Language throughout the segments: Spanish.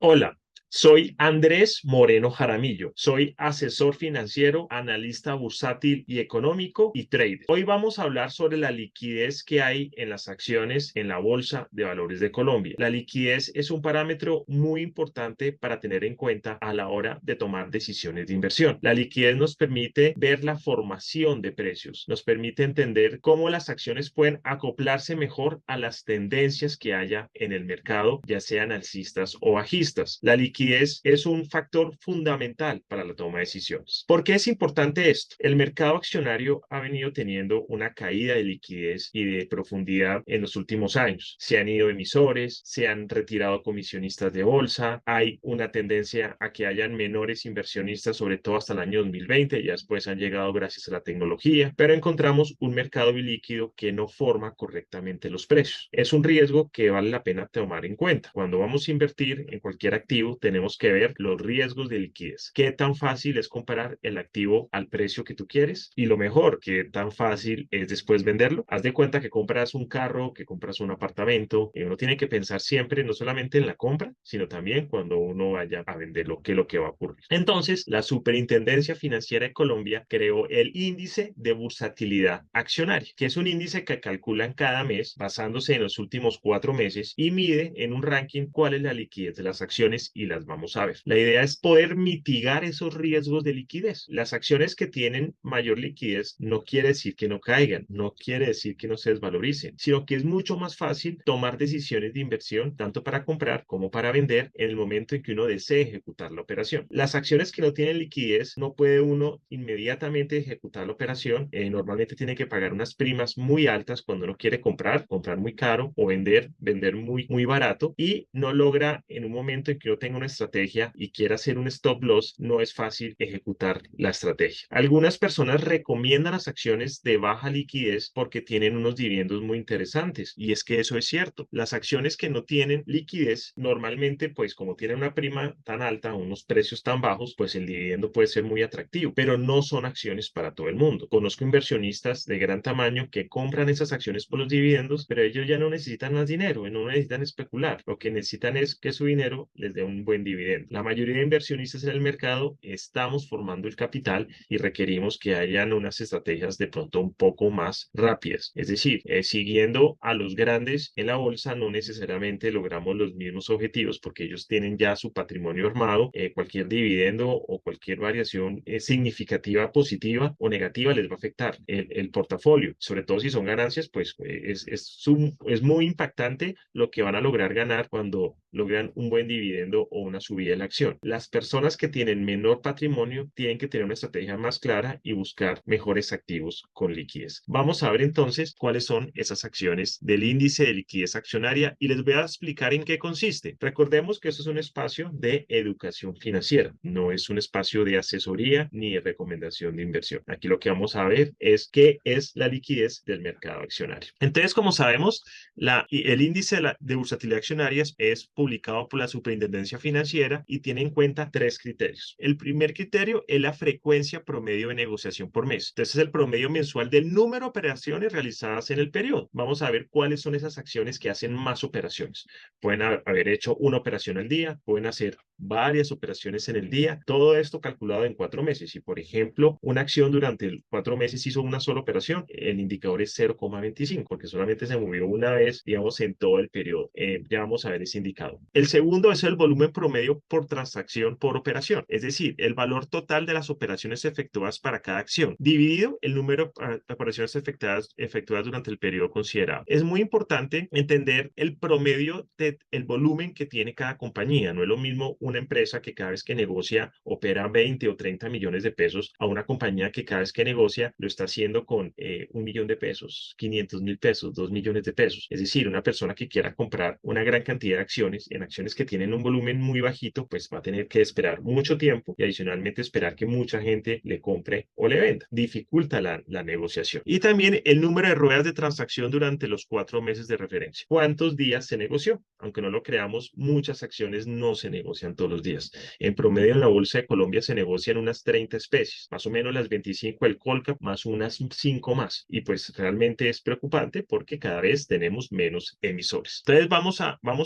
Hola, soy Andrés Moreno Jaramillo. Soy asesor financiero, analista bursátil y económico y trader. Hoy vamos a hablar sobre la liquidez que hay en las acciones en la Bolsa de Valores de Colombia. La liquidez es un parámetro muy importante para tener en cuenta a la hora de tomar decisiones de inversión. La liquidez nos permite ver la formación de precios, nos permite entender cómo las acciones pueden acoplarse mejor a las tendencias que haya en el mercado, ya sean alcistas o bajistas. La liquidez es un factor fundamental para la toma de decisiones. ¿Por qué es importante esto? El mercado accionario ha venido teniendo una caída de liquidez y de profundidad en los últimos años. Se han ido emisores, se han retirado comisionistas de bolsa, hay una tendencia a que hayan menores inversionistas, sobre todo hasta el año 2020, ya después han llegado gracias a la tecnología, pero encontramos un mercado ilíquido que no forma correctamente los precios. Es un riesgo que vale la pena tomar en cuenta. Cuando vamos a invertir en cualquier activo, tenemos que ver los riesgos de liquidez. ¿Qué tan fácil es comparar el activo al precio que tú quieres? Y lo mejor, ¿qué tan fácil es después venderlo? Haz de cuenta que compras un carro, que compras un apartamento, y uno tiene que pensar siempre no solamente en la compra, sino también cuando uno vaya a venderlo, qué es lo que va a ocurrir. Entonces, la Superintendencia Financiera de Colombia creó el índice de bursatilidad accionaria, que es un índice que calculan cada mes basándose en los últimos 4 meses y mide en un ranking cuál es la liquidez de las acciones y las vamos a ver. La idea es poder mitigar esos riesgos de liquidez. Las acciones que tienen mayor liquidez no quiere decir que no caigan, no quiere decir que no se desvaloricen, sino que es mucho más fácil tomar decisiones de inversión tanto para comprar como para vender en el momento en que uno desee ejecutar la operación. Las acciones que no tienen liquidez no puede uno inmediatamente ejecutar la operación. Normalmente tiene que pagar unas primas muy altas cuando uno quiere comprar muy caro o vender muy barato y no logra en un momento en que uno tenga una estrategia y quiera hacer un stop loss, no es fácil ejecutar la estrategia. Algunas personas recomiendan las acciones de baja liquidez porque tienen unos dividendos muy interesantes y es que eso es cierto. Las acciones que no tienen liquidez normalmente pues como tienen una prima tan alta, unos precios tan bajos, pues el dividendo puede ser muy atractivo, pero no son acciones para todo el mundo. Conozco inversionistas de gran tamaño que compran esas acciones por los dividendos, pero ellos ya no necesitan más dinero, no necesitan especular. Lo que necesitan es que su dinero les dé un buen dividendo. La mayoría de inversionistas en el mercado estamos formando el capital y requerimos que hayan unas estrategias de pronto un poco más rápidas. Es decir, siguiendo a los grandes en la bolsa no necesariamente logramos los mismos objetivos porque ellos tienen ya su patrimonio armado. Cualquier dividendo o cualquier variación significativa positiva o negativa les va a afectar el portafolio, sobre todo si son ganancias, pues es muy impactante lo que van a lograr ganar cuando logran un buen dividendo o una subida de la acción. Las personas que tienen menor patrimonio tienen que tener una estrategia más clara y buscar mejores activos con liquidez. Vamos a ver entonces cuáles son esas acciones del índice de liquidez accionaria y les voy a explicar en qué consiste. Recordemos que esto es un espacio de educación financiera, no es un espacio de asesoría ni de recomendación de inversión. Aquí lo que vamos a ver es qué es la liquidez del mercado accionario. Entonces, como sabemos, el índice de bursatilidad accionaria es publicado por la Superintendencia Financiera y tiene en cuenta tres criterios. El primer criterio es la frecuencia promedio de negociación por mes. Entonces, es el promedio mensual del número de operaciones realizadas en el periodo. Vamos a ver cuáles son esas acciones que hacen más operaciones. Pueden haber hecho una operación al día, pueden hacer varias operaciones en el día, todo esto calculado en 4 meses. Si, por ejemplo, una acción durante 4 meses hizo una sola operación, el indicador es 0,25, porque solamente se movió una vez, digamos, en todo el periodo. Ya vamos a ver ese indicador. El segundo es el volumen promedio por transacción por operación, es decir, el valor total de las operaciones efectuadas para cada acción, dividido el número de operaciones efectuadas durante el periodo considerado. Es muy importante entender el promedio del volumen que tiene cada compañía. No es lo mismo una empresa que cada vez que negocia opera 20 o 30 millones de pesos a una compañía que cada vez que negocia lo está haciendo con 1 millón de pesos, 500.000 pesos, 2 millones de pesos. Es decir, una persona que quiera comprar una gran cantidad de acciones en acciones que tienen un volumen muy bajito, pues va a tener que esperar mucho tiempo y adicionalmente esperar que mucha gente le compre o le venda. Dificulta la negociación. Y también el número de ruedas de transacción durante los 4 meses de referencia. ¿Cuántos días se negoció? Aunque no lo creamos, muchas acciones no se negocian todos los días. En promedio en la Bolsa de Colombia se negocian unas 30 especies, más o menos las 25 del Colcap, más unas 5 más. Y pues realmente es preocupante porque cada vez tenemos menos emisores. Entonces vamos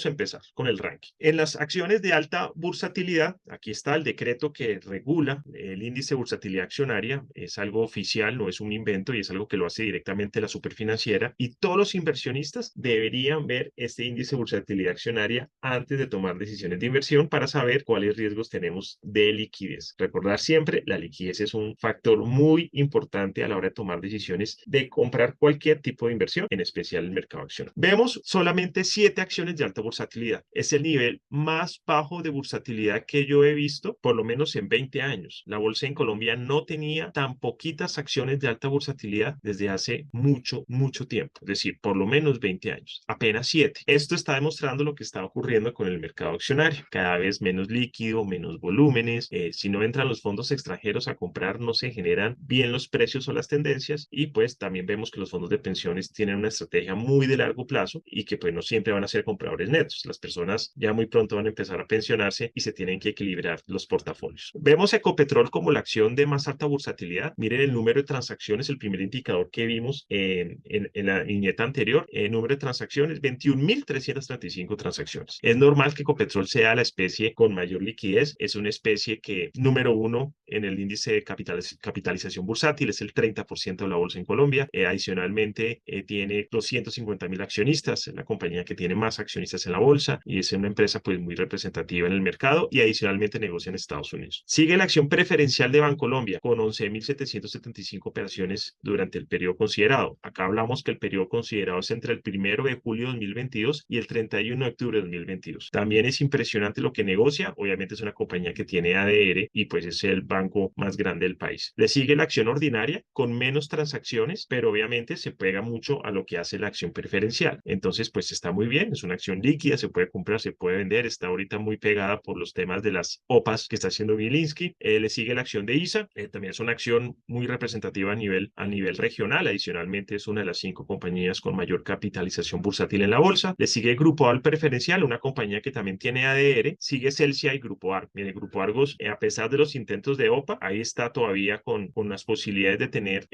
a empezar con el ranking. En las acciones de alta bursatilidad, aquí está el decreto que regula el índice de bursatilidad accionaria. Es algo oficial, no es un invento y es algo que lo hace directamente la superfinanciera. Y todos los inversionistas deberían ver este índice de bursatilidad accionaria antes de tomar decisiones de inversión para saber cuáles riesgos tenemos de liquidez. Recordar siempre, la liquidez es un factor muy importante a la hora de tomar decisiones de comprar cualquier tipo de inversión, en especial el mercado accionario. Vemos solamente 7 acciones de alta bursatilidad. Es el nivel más bajo de bursatilidad que yo he visto, por lo menos en 20 años. La bolsa en Colombia no tenía tan poquitas acciones de alta bursatilidad desde hace mucho, mucho tiempo. Es decir, por lo menos 20 años. Apenas 7. Esto está demostrando lo que está ocurriendo con el mercado accionario. Cada vez menos líquido, menos volúmenes. Si no entran los fondos extranjeros a comprar, no se generan bien los precios o las tendencias. Y pues también vemos que los fondos de pensiones tienen una estrategia muy de largo plazo y que pues no siempre van a ser compradores netos. Las personas ya muy pronto van a empezar a pensionarse y se tienen que equilibrar los portafolios. Vemos Ecopetrol como la acción de más alta bursatilidad. Miren el número de transacciones, el primer indicador que vimos en la viñeta anterior. El número de transacciones, 21.335 transacciones. Es normal que Ecopetrol sea la especie con mayor liquidez. Es una especie que, número 1 en el índice de capitalización bursátil, es el 30% de la bolsa en Colombia. Adicionalmente, tiene 250.000 accionistas, es la compañía que tiene más accionistas en la bolsa y es una empresa pues muy representativa en el mercado y adicionalmente negocia en Estados Unidos. Sigue la acción preferencial de Bancolombia con 11.775 operaciones durante el periodo considerado. Acá hablamos que el periodo considerado es entre el 1 de julio de 2022 y el 31 de octubre de 2022. También es impresionante lo que negocia. Obviamente es una compañía que tiene ADR y pues es el banco más grande del país. Le sigue la acción ordinaria con menos transacciones, pero obviamente se pega mucho a lo que hace la acción preferencial. Entonces pues está muy bien, es una acción líquida, se puede comprar, se puede vender, está ahorita muy pegada por los temas de las OPAs que está haciendo Gilinski. Le sigue la acción de ISA, también es una acción muy representativa a nivel regional. Adicionalmente es una de las 5 compañías con mayor capitalización bursátil en la bolsa. Le sigue Grupo Aval Preferencial, una compañía que también tiene ADR. Sigue Celsia y Grupo Argos. Mire, Grupo Argos, a pesar de los intentos de OPA, ahí está todavía con las posibilidades de tener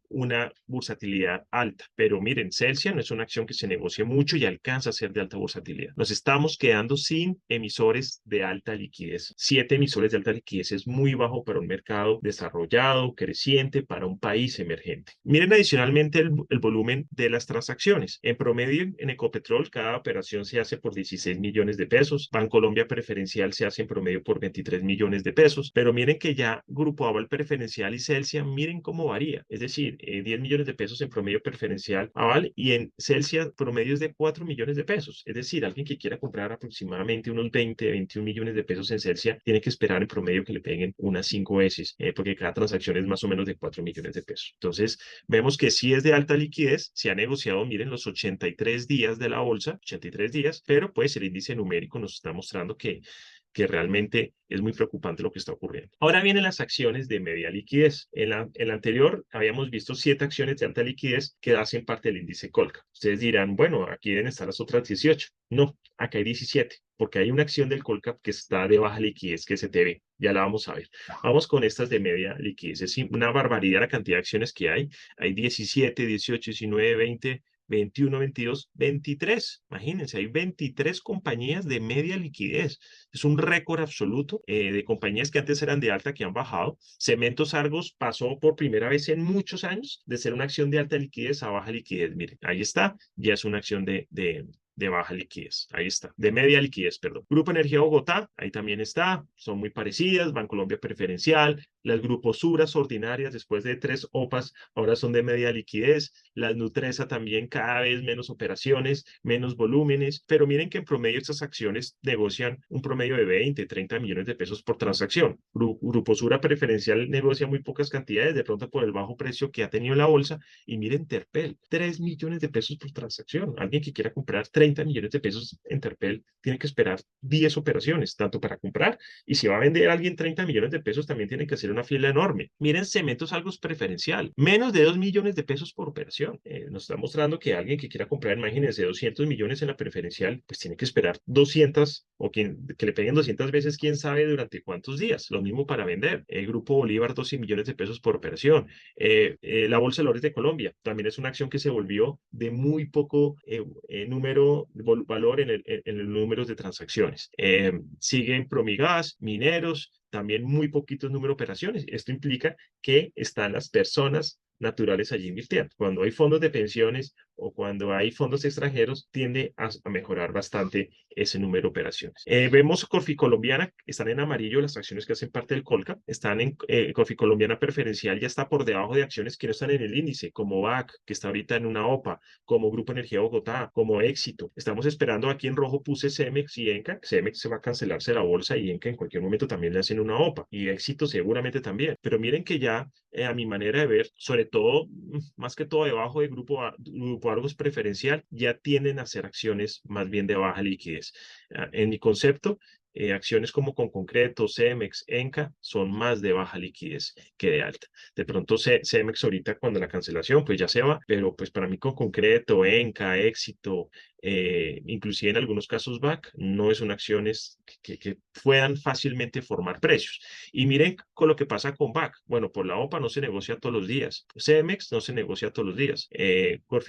una bursatilidad alta. Pero miren, Celsia no es una acción que se negocie mucho y alcanza a ser de alta bursatilidad. Nos estamos quedando sin emisores de alta liquidez. 7 emisores de alta liquidez es muy bajo para un mercado desarrollado, creciente, para un país emergente. Miren adicionalmente el volumen de las transacciones. En promedio, en Ecopetrol, cada operación se hace por 16 millones de pesos. Bancolombia Preferencial se hace en promedio por 23 millones de pesos. Pero miren que ya Grupo Aval Preferencial y Celsia, miren cómo varía. Es decir, 10 millones de pesos en promedio preferencial Aval y en Celsia promedio es de 4 millones de pesos. Es decir, alguien que quiera comprar aproximadamente unos 20, 21 millones de pesos en Celsia tiene que esperar en promedio que le peguen unas 5 veces, porque cada transacción es más o menos de 4 millones de pesos. Entonces, vemos que sí es de alta liquidez, se ha negociado, miren, los 83 días de la bolsa, 83 días, pero pues el índice numérico nos está mostrando que realmente es muy preocupante lo que está ocurriendo. Ahora vienen las acciones de media liquidez. En la anterior habíamos visto 7 acciones de alta liquidez que hacen parte del índice Colca. Ustedes dirán, bueno, aquí deben estar las otras 18. No, acá hay 17, porque hay una acción del Colcap que está de baja liquidez, que es CTV. Ya la vamos a ver. Vamos con estas de media liquidez. Es una barbaridad la cantidad de acciones que hay. Hay 17, 18, 19, 20, 21, 22, 23. Imagínense, hay 23 compañías de media liquidez. Es un récord absoluto de compañías que antes eran de alta que han bajado. Cementos Argos pasó por primera vez en muchos años de ser una acción de alta liquidez a baja liquidez. Miren, ahí está, ya es una acción de baja liquidez. Ahí está, de media liquidez, perdón. Grupo Energía Bogotá, ahí también está, son muy parecidas. Bancolombia Preferencial, las Grupos Suras ordinarias, después de 3 OPAs, ahora son de media liquidez. Las Nutresa también cada vez menos operaciones, menos volúmenes, pero miren que en promedio estas acciones negocian un promedio de 20, 30 millones de pesos por transacción. Grupo Sura Preferencial negocia muy pocas cantidades, de pronto por el bajo precio que ha tenido la bolsa, y miren Terpel, 3 millones de pesos por transacción. Alguien que quiera comprar 30 millones de pesos en Terpel tiene que esperar 10 operaciones, tanto para comprar, y si va a vender a alguien 30 millones de pesos, también tiene que hacer una fila enorme. Miren, Cementos Algo preferencial, menos de 2 millones de pesos por operación. Nos está mostrando que alguien que quiera comprar, imagínense, 200 millones en la preferencial, pues tiene que esperar 200 o que le peguen 200 veces, quién sabe durante cuántos días. Lo mismo para vender. El Grupo Bolívar, 12 millones de pesos por operación. La Bolsa de Valores de Colombia también es una acción que se volvió de muy poco valor en los números de transacciones. Siguen Promigas, Mineros, también muy poquitos número de operaciones. Esto implica que están las personas naturales allí invirtiendo. Cuando hay fondos de pensiones o cuando hay fondos extranjeros, tiende a mejorar bastante ese número de operaciones. Vemos Colombiana, están en amarillo las acciones que hacen parte del Colcap, están en Colombiana preferencial, ya está por debajo de acciones que no están en el índice, como BAC, que está ahorita en una OPA, como Grupo Energía Bogotá, como Éxito. Estamos esperando, aquí en rojo puse Cemex y Enca. Cemex se va a cancelarse la bolsa y Enca en cualquier momento también le hacen una OPA, y Éxito seguramente también. Pero miren que ya, a mi manera de ver, sobre todo, más que todo debajo de Grupo Argos preferencial, ya tienden a ser acciones más bien de baja liquidez. En mi concepto, acciones como Concreto, Cemex, Enca son más de baja liquidez que de alta. De pronto Cemex ahorita cuando la cancelación pues ya se va, pero pues para mí Concreto, Enca, Éxito, inclusive en algunos casos BAC, no son acciones que puedan fácilmente formar precios. Y miren con lo que pasa con BAC. Bueno, por la OPA no se negocia todos los días. Cemex no se negocia todos los días.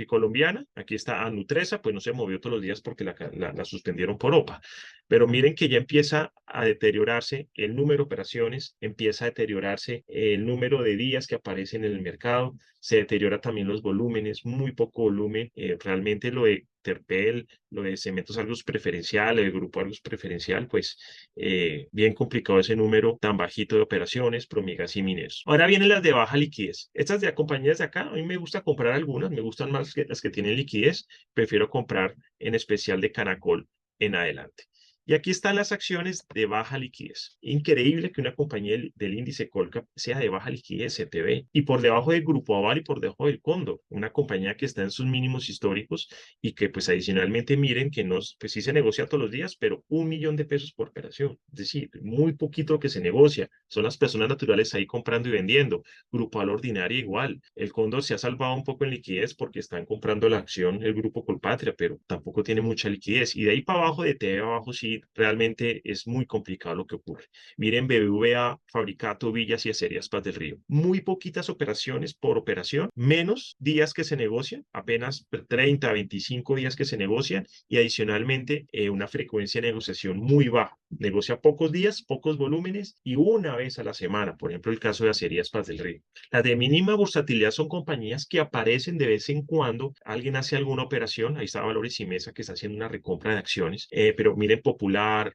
Colombiana, aquí está Nutresa, pues no se movió todos los días porque la suspendieron por OPA. Pero miren que ya empieza a deteriorarse el número de operaciones, empieza a deteriorarse el número de días que aparecen en el mercado, se deteriora también los volúmenes, muy poco volumen. Realmente lo de Terpel, lo de Cementos Argos preferencial, el Grupo Argos preferencial, pues bien complicado ese número tan bajito de operaciones, Promigas y Mineros. Ahora vienen las de baja liquidez. Estas de compañías de acá, a mí me gusta comprar algunas, me gustan más las que tienen liquidez, prefiero comprar en especial de Canacol en adelante. Y aquí están las acciones de baja liquidez. Increíble que una compañía del índice Colcap sea de baja liquidez, CTV, y por debajo del Grupo Aval y por debajo del Cóndor, una compañía que está en sus mínimos históricos y que pues adicionalmente miren que no, pues sí se negocia todos los días, pero 1 millón de pesos por operación. Es decir, muy poquito que se negocia. Son las personas naturales ahí comprando y vendiendo. Grupo Aval Ordinaria igual. El Cóndor se ha salvado un poco en liquidez porque están comprando la acción el Grupo Colpatria, pero tampoco tiene mucha liquidez. Y de ahí para abajo, de TV abajo, sí realmente es muy complicado lo que ocurre. Miren, BBVA, Fabricato, Villas y Acerías Paz del Río. Muy poquitas operaciones por operación, menos días que se negocian, apenas 30, 25 días que se negocian y adicionalmente una frecuencia de negociación muy baja. Negocia pocos días, pocos volúmenes y una vez a la semana, por ejemplo, el caso de Acerías Paz del Río. Las de mínima bursatilidad son compañías que aparecen de vez en cuando, alguien hace alguna operación, ahí está Valores y Mesa que está haciendo una recompra de acciones, pero miren Popular,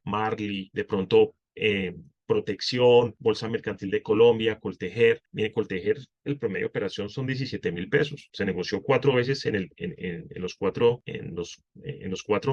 Marley, de pronto Protección, Bolsa Mercantil de Colombia, Coltejer. Miren, Coltejer, el promedio de operación son 17.000 pesos. Se negoció 4 veces en los 4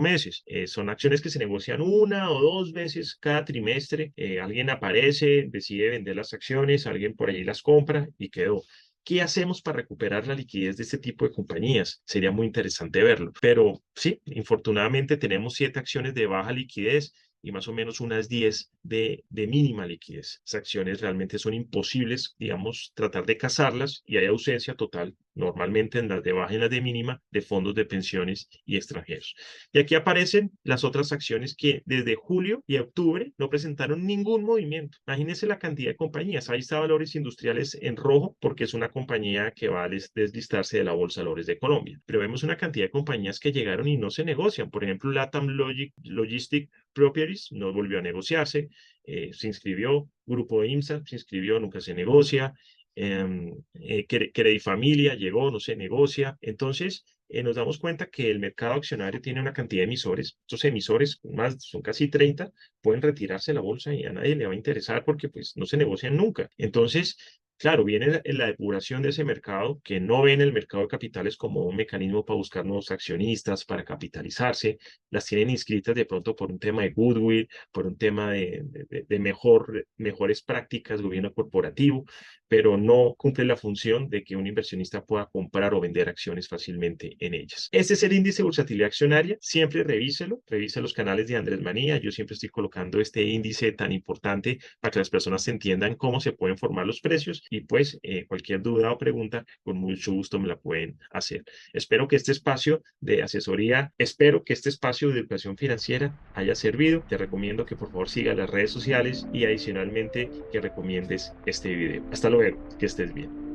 meses. Son acciones que se negocian 1 o 2 veces cada trimestre. Alguien aparece, decide vender las acciones, alguien por allí las compra y quedó. ¿Qué hacemos para recuperar la liquidez de este tipo de compañías? Sería muy interesante verlo. Pero sí, infortunadamente tenemos 7 acciones de baja liquidez y más o menos unas 10 de mínima liquidez. Esas acciones realmente son imposibles, digamos, tratar de cazarlas y hay ausencia total, normalmente en las de baja y en las de mínima, de fondos de pensiones y extranjeros. Y aquí aparecen las otras acciones que desde julio y octubre no presentaron ningún movimiento. Imagínense la cantidad de compañías. Ahí está Valores Industriales en rojo porque es una compañía que va a deslistarse de la Bolsa de Valores de Colombia. Pero vemos una cantidad de compañías que llegaron y no se negocian. Por ejemplo, Latam Logistic Properties no volvió a negociarse, se inscribió, Grupo de IMSA se inscribió, nunca se negocia, Credifamilia llegó, no se negocia. Entonces, nos damos cuenta que el mercado accionario tiene una cantidad de emisores. Estos emisores, más, son casi 30, pueden retirarse de la bolsa y a nadie le va a interesar porque pues no se negocian nunca. Entonces, Claro, viene la depuración de ese mercado, que no ven el mercado de capitales como un mecanismo para buscar nuevos accionistas, para capitalizarse. Las tienen inscritas de pronto por un tema de goodwill, por un tema de mejores prácticas, gobierno corporativo, pero no cumple la función de que un inversionista pueda comprar o vender acciones fácilmente en ellas. Este es el índice de bursatilidad accionaria. Siempre revíselo, revise los canales de Andrés Manía. Yo siempre estoy colocando este índice tan importante para que las personas entiendan cómo se pueden formar los precios y pues cualquier duda o pregunta, con mucho gusto me la pueden hacer. Espero que este espacio de asesoría, espero que este espacio de educación financiera haya servido. Te recomiendo que por favor sigas las redes sociales y adicionalmente que recomiendes este video. Hasta luego, que estés bien.